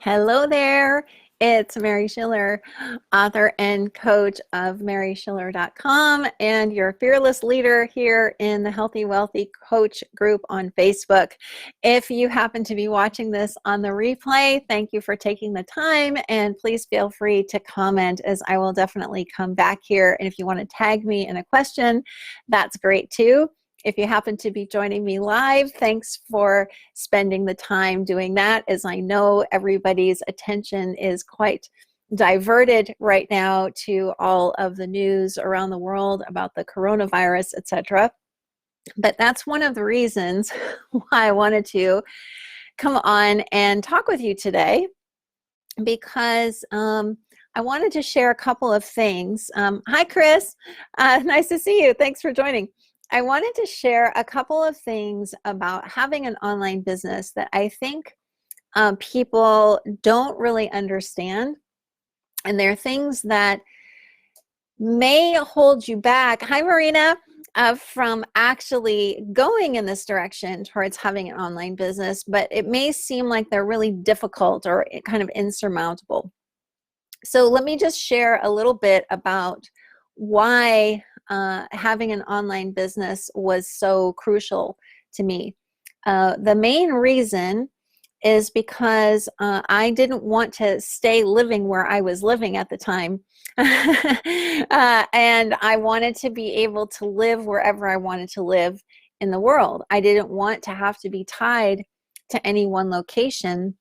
Hello there. It's Mary Schiller, author and coach of MarySchiller.com and your fearless leader here in the Healthy Wealthy Coach group on Facebook. If you happen to be watching this on the replay, thank you for taking the time, and please feel free to comment, as I will definitely come back here. And if you want to tag me in a question, that's great too. If you happen to be joining me live, thanks for spending the time doing that, as I know everybody's attention is quite diverted right now to all of the news around the world about the coronavirus, etc. But that's one of the reasons why I wanted to come on and talk with you today, because I wanted to share a couple of things. Hi, Chris. Nice to see you. Thanks for joining. I wanted to share a couple of things about having an online business that I think people don't really understand. And they're things that may hold you back. Hi, Marina. From actually going in this direction towards having an online business, but it may seem like they're really difficult or kind of insurmountable. So let me just share a little bit about why having an online business was so crucial to me. The main reason is because I didn't want to stay living where I was living at the time. And I wanted to be able to live wherever I wanted to live in the world. I didn't want to have to be tied to any one location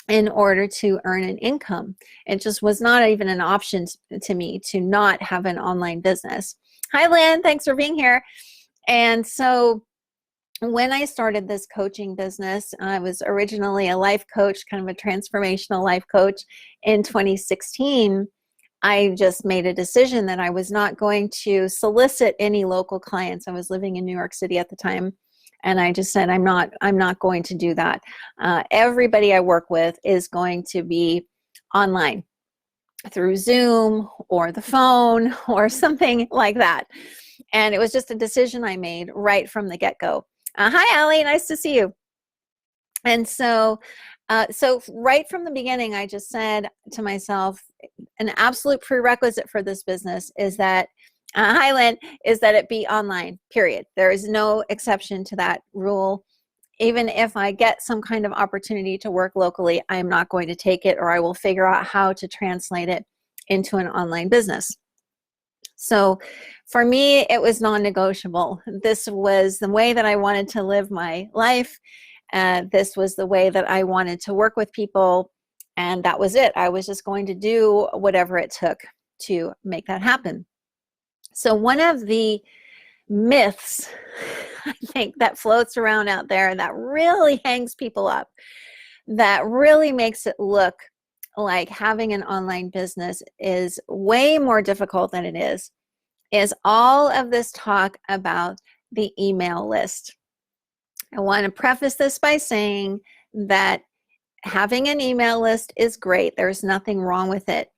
in order to earn an income. It just was not even an option to me to not have an online business. Hi, Lynn. Thanks for being here. And so when I started this coaching business, I was originally a life coach, kind of a transformational life coach. In 2016, I just made a decision that I was not going to solicit any local clients. I was living in New York City at the time. And I just said, I'm not going to do that. Everybody I work with is going to be online through Zoom or the phone or something like that. And it was just a decision I made right from the get-go. Hi, Allie, nice to see you. And so right from the beginning, I just said to myself, an absolute prerequisite for this business is that Highland is that it be online, period. There is no exception to that rule. Even if I get some kind of opportunity to work locally, I am not going to take it, or I will figure out how to translate it into an online business. So for me, it was non-negotiable. This was the way that I wanted to live my life. This was the way that I wanted to work with people. And that was it. I was just going to do whatever it took to make that happen. So one of the myths, I think, that floats around out there that really hangs people up, that really makes it look like having an online business is way more difficult than it is all of this talk about the email list. I want to preface this by saying that having an email list is great. There's nothing wrong with it.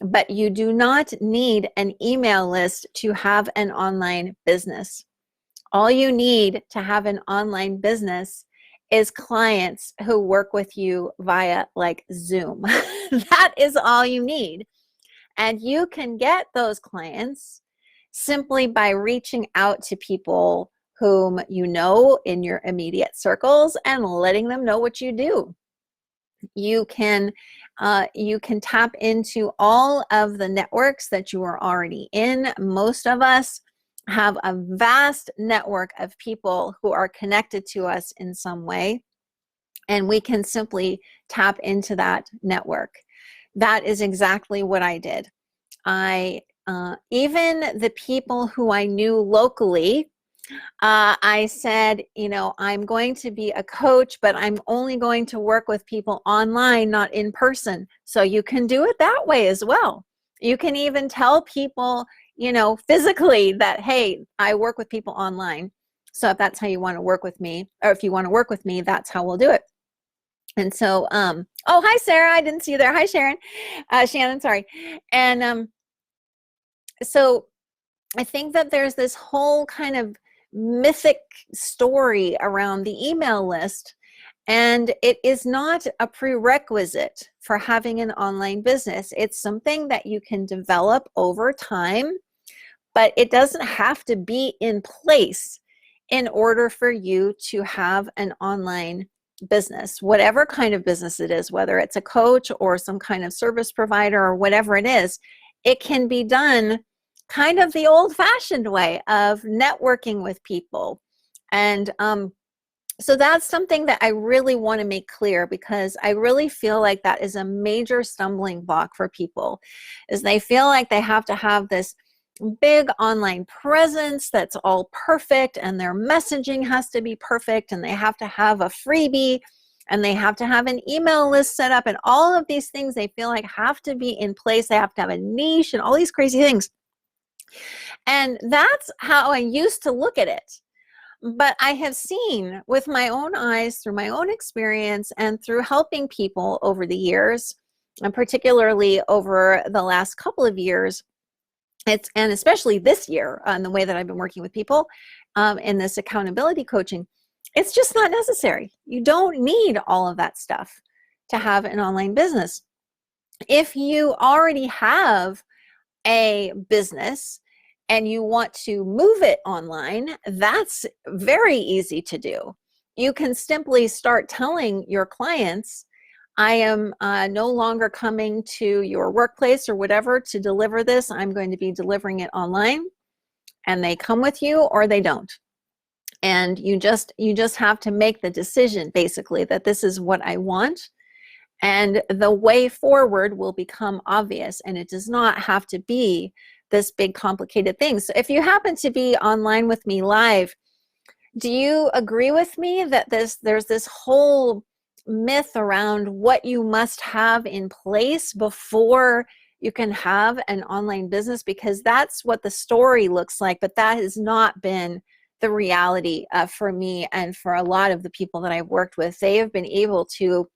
But you do not need an email list to have an online business. All you need to have an online business is clients who work with you via like Zoom. That is all you need. And you can get those clients simply by reaching out to people whom you know in your immediate circles and letting them know what you do. You can tap into all of the networks that you are already in. Most of us have a vast network of people who are connected to us in some way, and we can simply tap into that network. That is exactly what I did. Even the people who I knew locally, I said, I'm going to be a coach, but I'm only going to work with people online, not in person. So you can do it that way as well. You can even tell people, physically that, hey, I work with people online. So if that's how you want to work with me, or if you want to work with me, that's how we'll do it. And so, oh, hi, Sarah. I didn't see you there. Hi, Sharon. Shannon, sorry. And so I think that there's this whole kind of mythic story around the email list, And it is not a prerequisite for having an online business. It's something that you can develop over time, but it doesn't have to be in place in order for you to have an online business, whatever kind of business it is, whether it's a coach or some kind of service provider or whatever it is. It can be done kind of the old-fashioned way of networking with people. And so that's something that I really want to make clear, because I really feel like that is a major stumbling block for people, is they feel like they have to have this big online presence that's all perfect, and their messaging has to be perfect, and they have to have a freebie, and they have to have an email list set up, and all of these things they feel like have to be in place. They have to have a niche and all these crazy things. And that's how I used to look at it. But I have seen with my own eyes, through my own experience, and through helping people over the years, and particularly over the last couple of years, and especially this year, the way that I've been working with people in this accountability coaching, it's just not necessary. You don't need all of that stuff to have an online business. If you already have a business and you want to move it online, that's very easy to do. You can simply start telling your clients, I am no longer coming to your workplace or whatever to deliver this. I'm going to be delivering it online. And they come with you or they don't. And you just have to make the decision, basically, that this is what I want. And the way forward will become obvious. And it does not have to be this big complicated thing. So if you happen to be online with me live, do you agree with me that there's this whole myth around what you must have in place before you can have an online business? Because that's what the story looks like, but that has not been the reality for me and for a lot of the people that I've worked with. They have been able to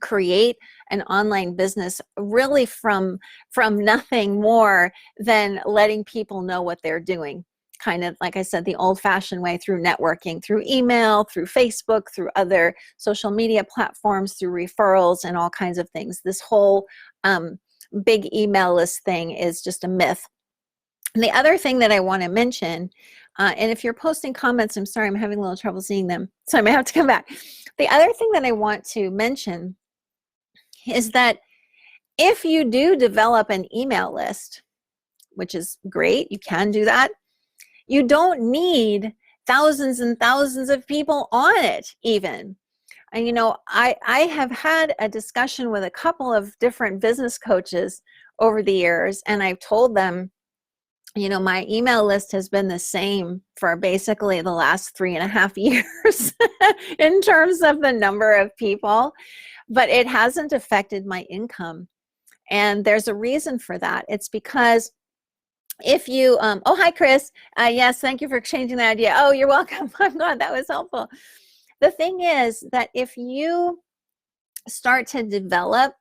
create an online business really from nothing more than letting people know what they're doing. Kind of, like I said, the old-fashioned way, through networking, through email, through Facebook, through other social media platforms, through referrals and all kinds of things. This whole big email list thing is just a myth. And the other thing that I want to mention, and if you're posting comments, I'm sorry, I'm having a little trouble seeing them, so I may have to come back. The other thing that I want to mention is that if you do develop an email list, which is great, you can do that, you don't need thousands and thousands of people on it even. And you know, I have had a discussion with a couple of different business coaches over the years, and I've told them, you know, my email list has been the same for basically the last 3.5 years in terms of the number of people, but it hasn't affected my income. And there's a reason for that. It's because if you, oh, hi, Chris. Yes, thank you for changing the idea. Oh, you're welcome. I'm glad that was helpful. The thing is that if you start to develop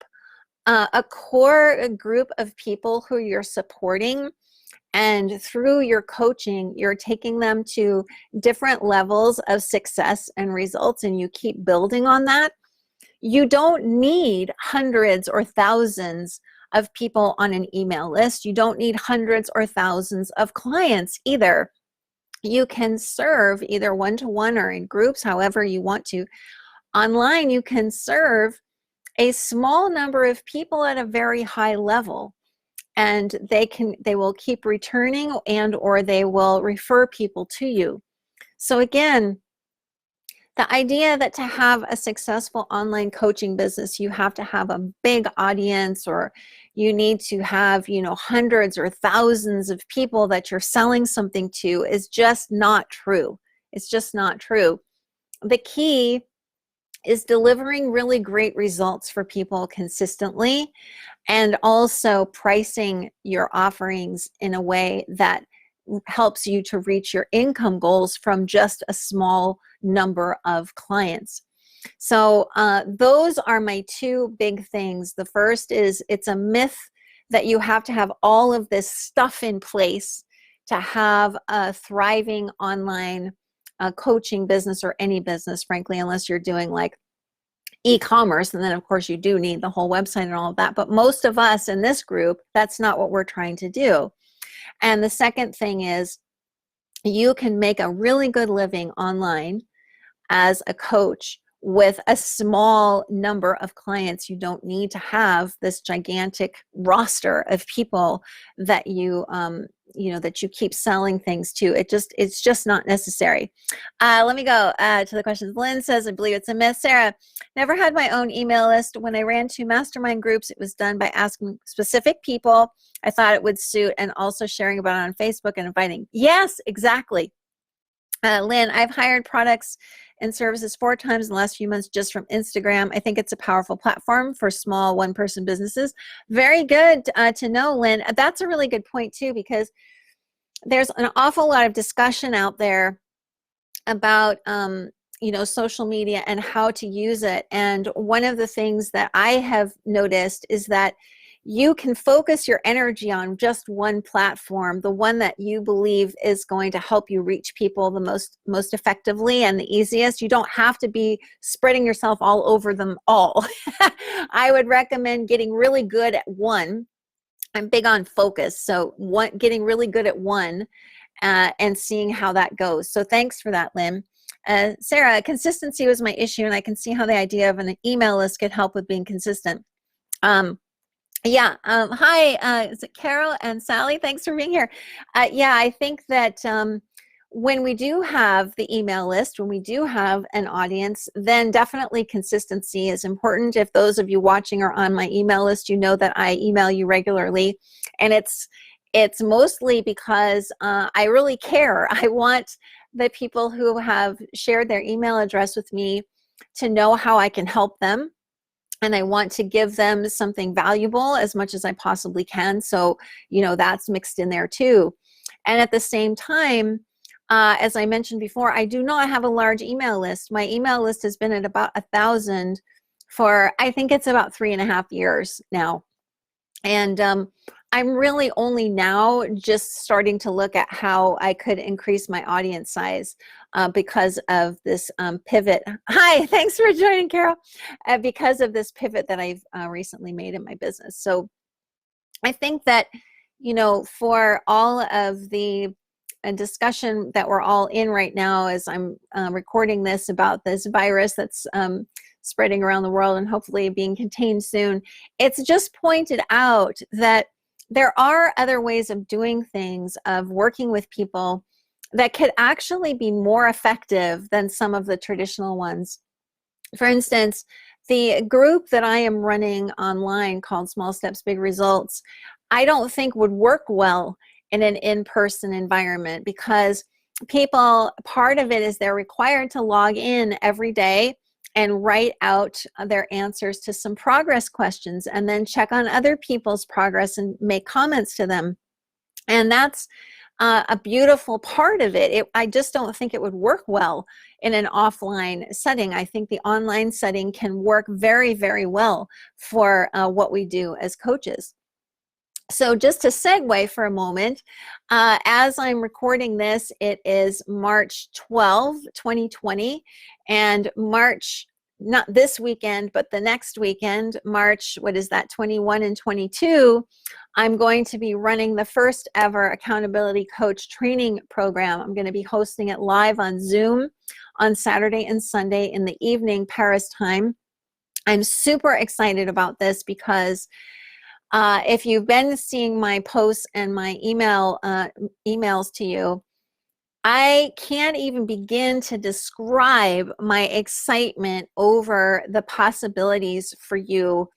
a core group of people who you're supporting, and through your coaching, you're taking them to different levels of success and results, and you keep building on that, you don't need hundreds or thousands of people on an email list. You don't need hundreds or thousands of clients either. You can serve either one-to-one or in groups, however you want to. Online, you can serve a small number of people at a very high level, and they will keep returning, and or they will refer people to you. So again, the idea that to have a successful online coaching business, you have to have a big audience, or you need to have, you know, hundreds or thousands of people that you're selling something to, is just not true. It's just not true. The key is delivering really great results for people consistently, and also pricing your offerings in a way that helps you to reach your income goals from just a small number of clients. So those are my two big things. The first is, it's a myth that you have to have all of this stuff in place to have a thriving online coaching business, or any business, frankly, unless you're doing like e-commerce, and then of course you do need the whole website and all of that, but most of us in this group, that's not what we're trying to do. And the second thing is, you can make a really good living online as a coach with a small number of clients. You don't need to have this gigantic roster of people that you that you keep selling things to. It's just not necessary. Let me go to the questions. Lynn says, I believe it's a myth. Sarah, never had my own email list. When I ran 2 mastermind groups, it was done by asking specific people I thought it would suit, and also sharing about it on Facebook and inviting. Yes, exactly. Lynn, I've hired products and services 4 times in the last few months just from Instagram. I think it's a powerful platform for small one-person businesses. Very good to know, Lynn. That's a really good point too, because there's an awful lot of discussion out there about social media and how to use it. And one of the things that I have noticed is that you can focus your energy on just one platform, the one that you believe is going to help you reach people the most effectively and the easiest. You don't have to be spreading yourself all over them all. I would recommend getting really good at one. I'm big on focus, so getting really good at one and seeing how that goes. So thanks for that, Lynn. Sarah, consistency was my issue, and I can see how the idea of an email list could help with being consistent. Hi, is it Carol and Sally? Thanks for being here. I think that when we do have the email list, when we do have an audience, then definitely consistency is important. If those of you watching are on my email list, you know that I email you regularly, and it's mostly because I really care. I want the people who have shared their email address with me to know how I can help them. And I want to give them something valuable as much as I possibly can. So, that's mixed in there too. And at the same time, as I mentioned before, I do not have a large email list. My email list has been at about 1,000 for, I think it's about 3.5 years now. And I'm really only now just starting to look at how I could increase my audience size because of this pivot. Hi, thanks for joining, Carol. Because of this pivot that I've recently made in my business. So I think that, for all of the discussion that we're all in right now as I'm recording this about this virus that's spreading around the world and hopefully being contained soon, it's just pointed out that there are other ways of doing things, of working with people that could actually be more effective than some of the traditional ones. For instance, the group that I am running online called Small Steps, Big Results, I don't think would work well in an in-person environment, because part of it is they're required to log in every day and write out their answers to some progress questions, and then check on other people's progress and make comments to them. And that's a beautiful part of it. I just don't think it would work well in an offline setting. I think the online setting can work very, very well for what we do as coaches. So just to segue for a moment, as I'm recording this, it is March 12, 2020, and March, not this weekend, but the next weekend, March, 21 and 22, I'm going to be running the first ever accountability coach training program. I'm going to be hosting it live on Zoom on Saturday and Sunday in the evening, Paris time. I'm super excited about this because if you've been seeing my posts and my emails to you, I can't even begin to describe my excitement over the possibilities for you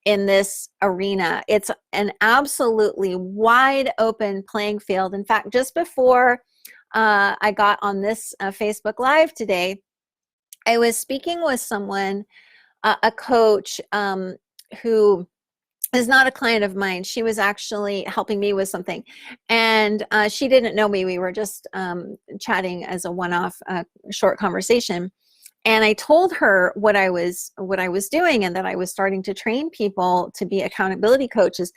in this arena. It's an absolutely wide open playing field. In fact, just before I got on this Facebook Live today, I was speaking with someone, a coach who is not a client of mine. She was actually helping me with something, and she didn't know me. We were just chatting as a one-off short conversation. And I told her what I was doing, and that I was starting to train people to be accountability coaches.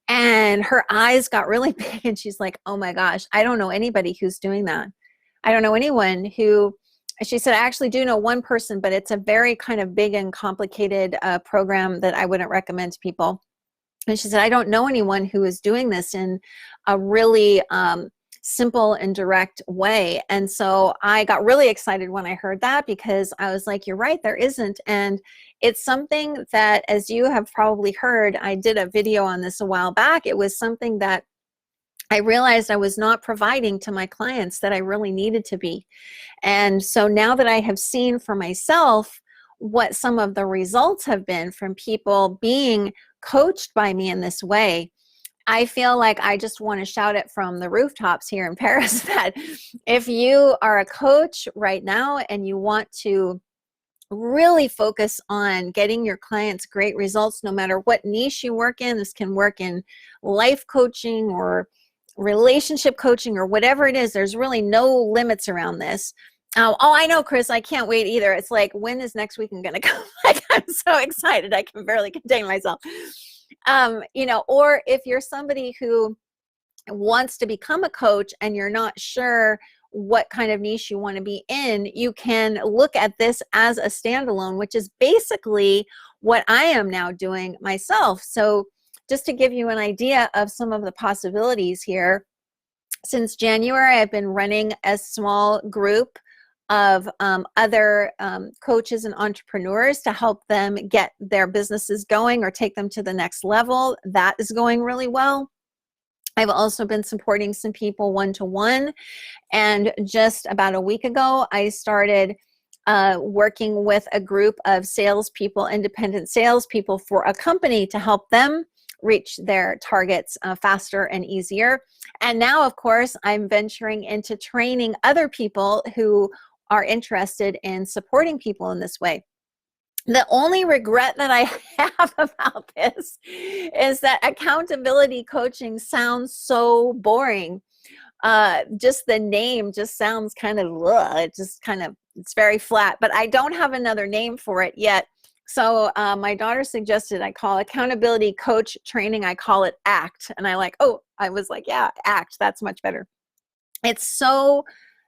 And her eyes got really big, and she's like, "Oh my gosh, I don't know anybody who's doing that. I don't know anyone who she said, I actually do know one person, but it's a very kind of big and complicated program that I wouldn't recommend to people. And she said, I don't know anyone who is doing this in a really simple and direct way. And so I got really excited when I heard that, because I was like, you're right, there isn't. And it's something that, as you have probably heard, I did a video on this a while back. It was something that I realized I was not providing to my clients that I really needed to be. And so now that I have seen for myself what some of the results have been from people being coached by me in this way, I feel like I just want to shout it from the rooftops here in Paris that if you are a coach right now and you want to really focus on getting your clients great results, no matter what niche you work in, this can work in life coaching or relationship coaching or whatever it is, there's really no limits around this. Oh, I know, Chris, I can't wait either. It's like, when is next weekend going to come? Like, I'm so excited. I can barely contain myself. You know, or if you're somebody who wants to become a coach and you're not sure what kind of niche you want to be in, you can look at this as a standalone, which is basically what I am now doing myself. So just to give you an idea of some of the possibilities here, since January, I've been running a small group of other coaches and entrepreneurs to help them get their businesses going or take them to the next level. That is going really well. I've also been supporting some people one-to-one. And just about a week ago, I started working with a group of salespeople, independent salespeople for a company to help them reach their targets faster and easier. And now, of course, I'm venturing into training other people who are interested in supporting people in this way. The only regret that I have about this is that accountability coaching sounds so boring. Just the name just sounds kind of, it's very flat, but I don't have another name for it yet. So my daughter suggested I call accountability coach training, I call it ACT. And I was like, yeah, ACT, that's much better. It's so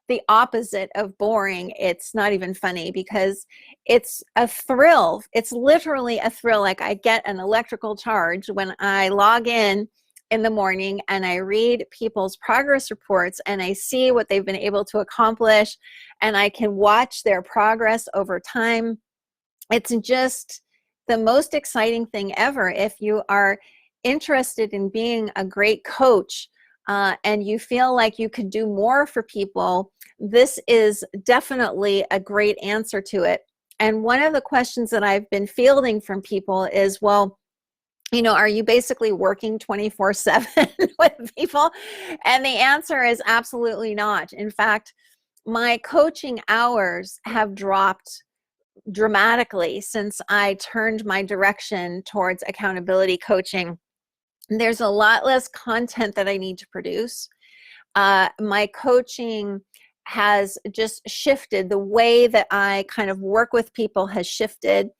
the opposite of boring. It's not even funny, because it's a thrill. It's literally a thrill. Like, I get an electrical charge when I log in the morning and I read people's progress reports and I see what they've been able to accomplish, and I can watch their progress over time. It's just the most exciting thing ever. If you are interested in being a great coach, and you feel like you could do more for people, this is definitely a great answer to it. And one of the questions that I've been fielding from people is, well, you know, are you basically working 24/7 with people? And the answer is absolutely not. In fact, my coaching hours have dropped dramatically since I turned my direction towards accountability coaching. There's a lot less content that I need to produce. My coaching has just shifted. The way that I kind of work with people has shifted.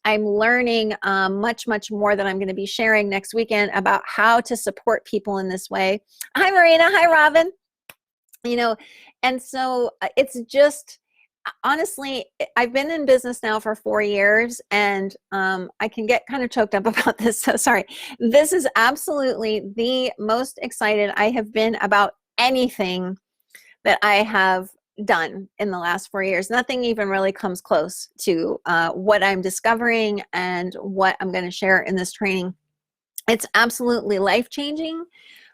I'm learning much, much more that I'm going to be sharing next weekend about how to support people in this way. Hi, Marina. Hi, Robin. You know, and so it's just, honestly, I've been in business now for 4 years, and I can get kind of choked up about this, so sorry. This is absolutely the most excited I have been about anything that I have done in the last 4 years. Nothing even really comes close to what I'm discovering and what I'm going to share in this training. It's absolutely life-changing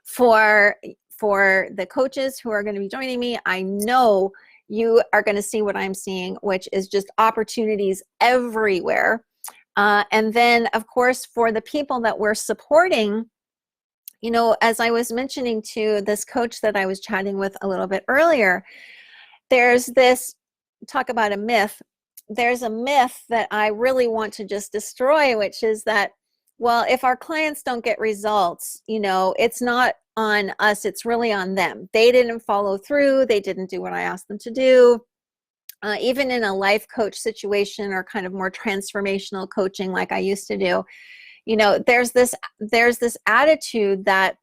for the coaches who are going to be joining me. I know you are going to see what I'm seeing, which is just opportunities everywhere. And then, of course, for the people that we're supporting, you know, as I was mentioning to this coach that I was chatting with a little bit earlier, there's this, talk about a myth. There's a myth that I really want to just destroy, which is that, well, if our clients don't get results, you know, it's not on us, it's really on them. They didn't follow through. They didn't do what I asked them to do. Even in a life coach situation or kind of more transformational coaching like I used to do, you know, there's this attitude that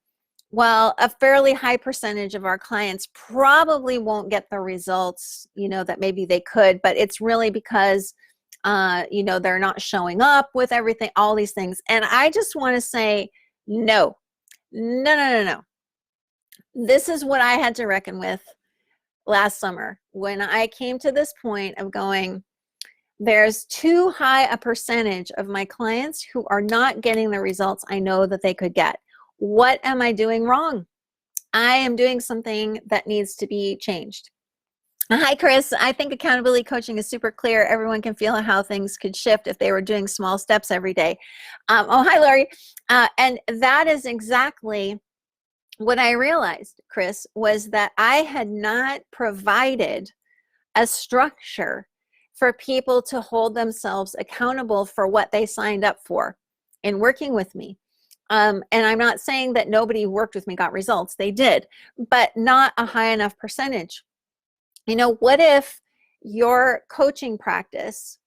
Well, a fairly high percentage of our clients probably won't get the results, that maybe they could, but it's really because, they're not showing up with everything, all these things. And I just want to say, no, no, no, no, no. This is what I had to reckon with last summer when I came to this point of going, there's too high a percentage of my clients who are not getting the results I know that they could get. What am I doing wrong? I am doing something that needs to be changed. Hi, Chris. I think accountability coaching is super clear. Everyone can feel how things could shift if they were doing small steps every day. Oh, hi, Laurie. And that is exactly what I realized, Chris, was that I had not provided a structure for people to hold themselves accountable for what they signed up for in working with me. And I'm not saying that nobody who worked with me got results. They did, but not a high enough percentage. What if your coaching practice,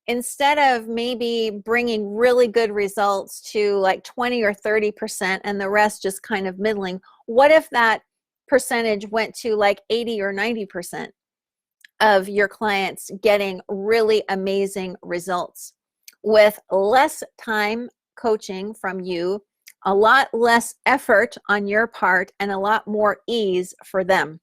instead of maybe bringing really good results to like 20 or 30% and the rest just kind of middling, what if that percentage went to like 80 or 90% of your clients getting really amazing results with less time coaching from you, a lot less effort on your part, and a lot more ease for them?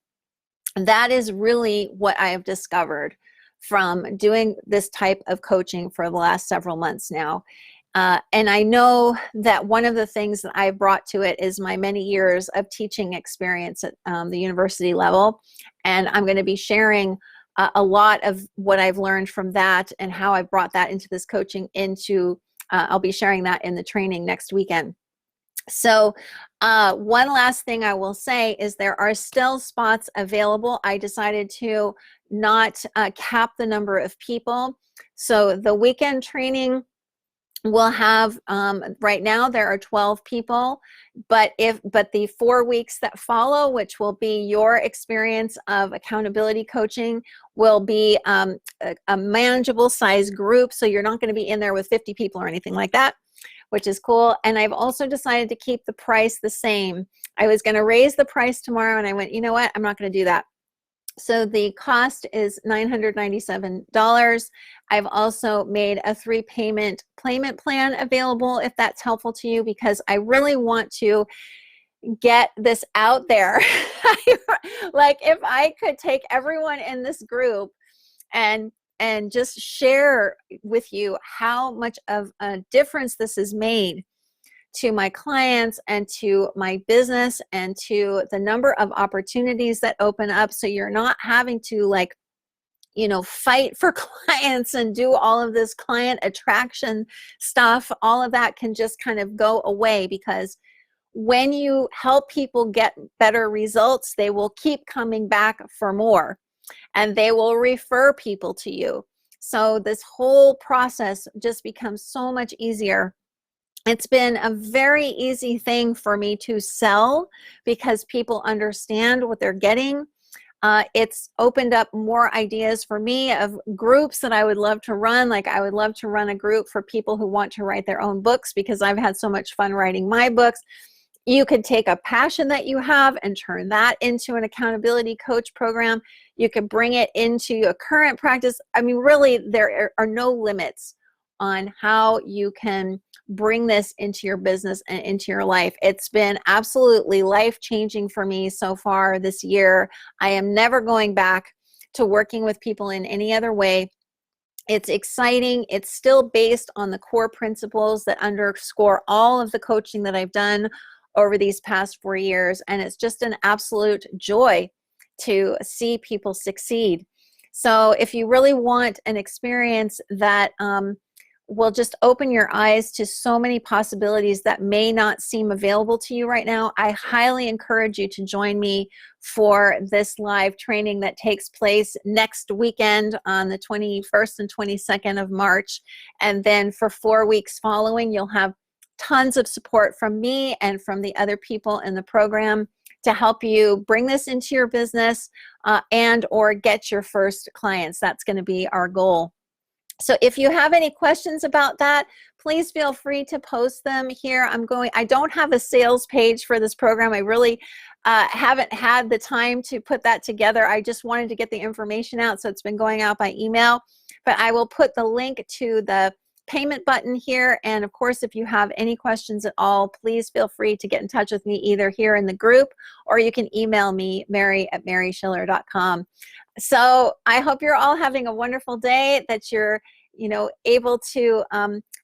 That is really what I have discovered from doing this type of coaching for the last several months now. And I know that one of the things that I've brought to it is my many years of teaching experience at the university level. And I'm going to be sharing a lot of what I've learned from that and how I brought that into this coaching I'll be sharing that in the training next weekend. So one last thing I will say is there are still spots available. I decided to not cap the number of people. So the weekend training will have, right now there are 12 people, but the 4 weeks that follow, which will be your experience of accountability coaching, will be a manageable size group. So you're not going to be in there with 50 people or anything like that, which is cool. And I've also decided to keep the price the same. I was going to raise the price tomorrow and I went, you know what? I'm not going to do that. So the cost is $997. I've also made a 3-payment payment plan available if that's helpful to you, because I really want to get this out there. Like if I could take everyone in this group and just share with you how much of a difference this has made to my clients and to my business and to the number of opportunities that open up, so you're not having to fight for clients and do all of this client attraction stuff. All of that can just kind of go away, because when you help people get better results, they will keep coming back for more and they will refer people to you. So this whole process just becomes so much easier. It's been a very easy thing for me to sell because people understand what they're getting. It's opened up more ideas for me of groups that I would love to run. Like I would love to run a group for people who want to write their own books, because I've had so much fun writing my books. You could take a passion that you have and turn that into an accountability coach program. You could bring it into a current practice. I mean, really, there are no limits on how you can bring this into your business and into your life. It's been absolutely life-changing for me so far this year. I am never going back to working with people in any other way. It's exciting. It's still based on the core principles that underscore all of the coaching that I've done over these past 4 years. And it's just an absolute joy to see people succeed. So if you really want an experience that will just open your eyes to so many possibilities that may not seem available to you right now, I highly encourage you to join me for this live training that takes place next weekend on the 21st and 22nd of March. And then for 4 weeks following, you'll have tons of support from me and from the other people in the program to help you bring this into your business and or get your first clients. That's going to be our goal. So if you have any questions about that, please feel free to post them here. I don't have a sales page for this program. I really haven't had the time to put that together. I just wanted to get the information out, so it's been going out by email. But I will put the link to the payment button here. And of course, if you have any questions at all, please feel free to get in touch with me either here in the group, or you can email me, mary@maryschiller.com. So I hope you're all having a wonderful day, that you're able to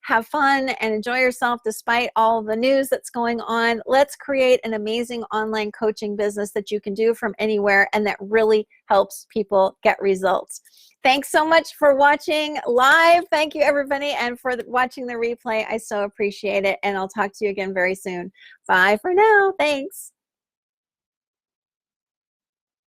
have fun and enjoy yourself despite all the news that's going on. Let's create an amazing online coaching business that you can do from anywhere and that really helps people get results. Thanks so much for watching live. Thank you, everybody, and for watching the replay. I so appreciate it, and I'll talk to you again very soon. Bye for now. Thanks.